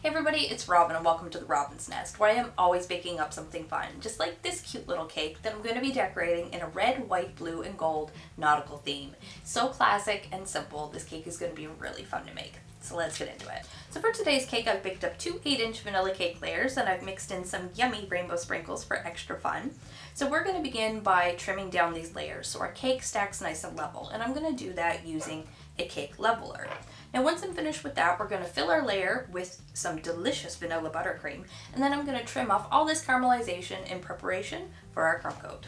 Hey everybody, it's Robin and welcome to the Robin's Nest, where I am always baking up something fun, just like this cute little cake that I'm going to be decorating in a red, white, blue, and gold nautical theme. So classic and simple, this cake is going to be really fun to make. So let's get into it. So for today's cake, I've baked up two 8-inch vanilla cake layers and I've mixed in some yummy rainbow sprinkles for extra fun. So we're going to begin by trimming down these layers so our cake stacks nice and level, and I'm going to do that using a cake leveler. Now once I'm finished with that, we're going to fill our layer with some delicious vanilla buttercream, and then I'm going to trim off all this caramelization in preparation for our crumb coat.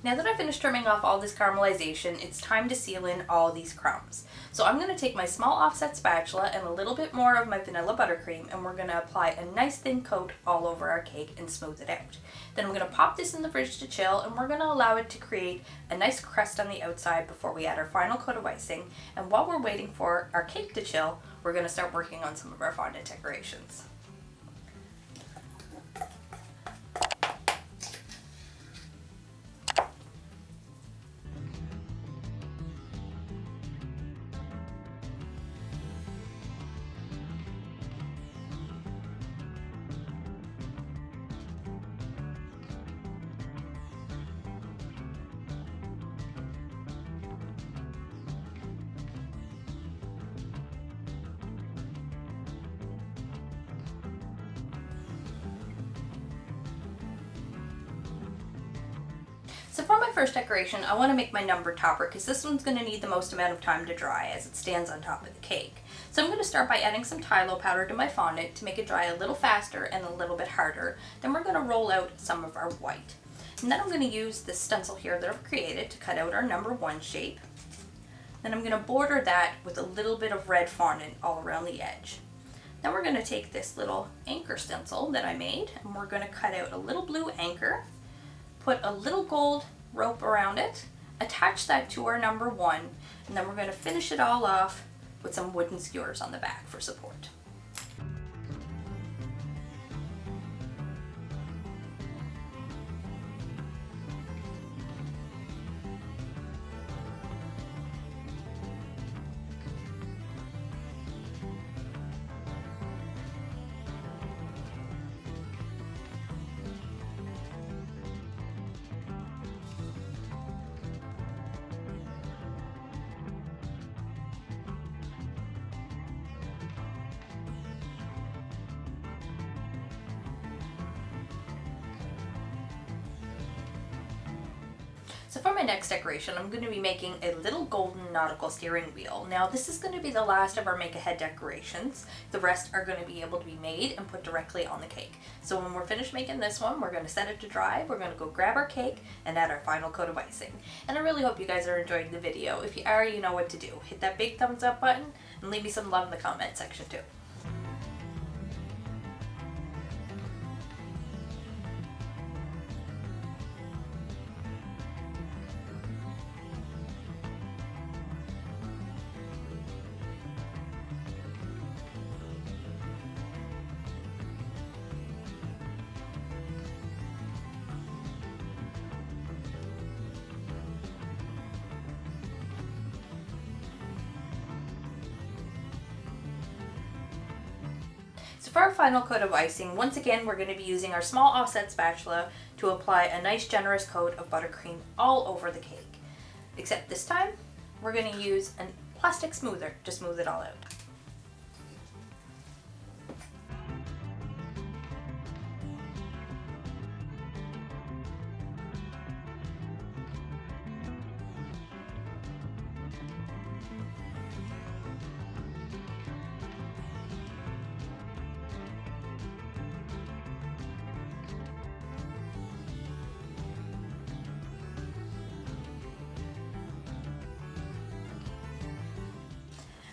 Now that I've finished trimming off all this caramelization, it's time to seal in all these crumbs. So I'm going to take my small offset spatula and a little bit more of my vanilla buttercream, and we're going to apply a nice thin coat all over our cake and smooth it out. Then I'm going to pop this in the fridge to chill, and we're going to allow it to create a nice crust on the outside before we add our final coat of icing. And while we're waiting for our cake to chill, we're going to start working on some of our fondant decorations. So for my first decoration, I want to make my number topper because this one's going to need the most amount of time to dry as it stands on top of the cake. So I'm going to start by adding some tylo powder to my fondant to make it dry a little faster and a little bit harder. Then we're going to roll out some of our white. And then I'm going to use this stencil here that I've created to cut out our number 1 shape. Then I'm going to border that with a little bit of red fondant all around the edge. Then we're going to take this little anchor stencil that I made and we're going to cut out a little blue anchor. Put a little gold rope around it, attach that to our number 1, and then we're going to finish it all off with some wooden skewers on the back for support. So for my next decoration, I'm going to be making a little golden nautical steering wheel. Now this is going to be the last of our make-ahead decorations. The rest are going to be able to be made and put directly on the cake. So when we're finished making this one, we're going to set it to dry, we're going to go grab our cake and add our final coat of icing. And I really hope you guys are enjoying the video. If you are, you know what to do. Hit that big thumbs up button and leave me some love in the comment section too. So for our final coat of icing, once again we're going to be using our small offset spatula to apply a nice generous coat of buttercream all over the cake. Except this time, we're going to use a plastic smoother to smooth it all out.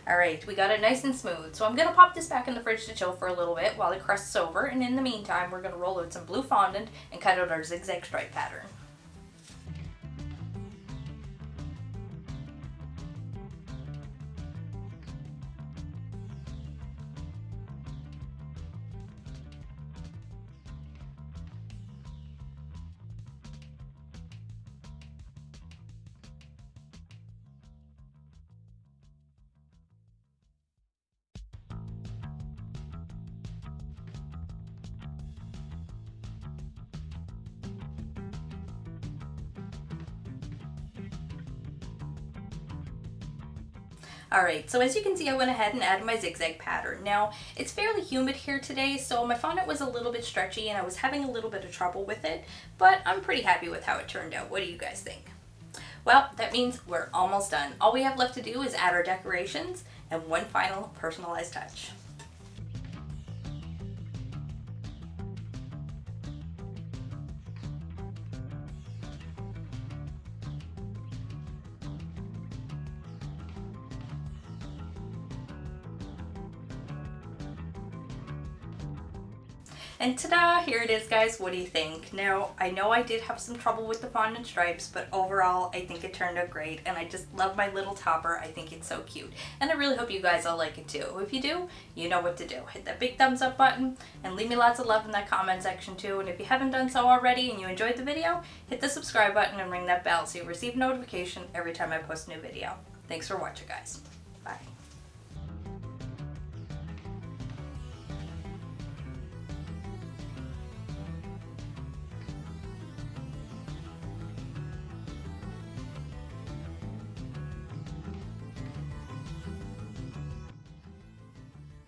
Alright, we got it nice and smooth. So I'm going to pop this back in the fridge to chill for a little bit while it crusts over. And in the meantime, we're going to roll out some blue fondant and cut out our zigzag stripe pattern. Alright, so as you can see, I went ahead and added my zigzag pattern. Now, it's fairly humid here today, so my fondant was a little bit stretchy and I was having a little bit of trouble with it, but I'm pretty happy with how it turned out. What do you guys think? Well, that means we're almost done. All we have left to do is add our decorations and one final personalized touch. And ta-da, here it is, guys. What do you think? Now, I know I did have some trouble with the fondant stripes, but overall, I think it turned out great, and I just love my little topper. I think it's so cute, and I really hope you guys all like it too. If you do, you know what to do. Hit that big thumbs up button, and leave me lots of love in that comment section too, and if you haven't done so already and you enjoyed the video, hit the subscribe button and ring that bell so you receive notification every time I post a new video. Thanks for watching, guys.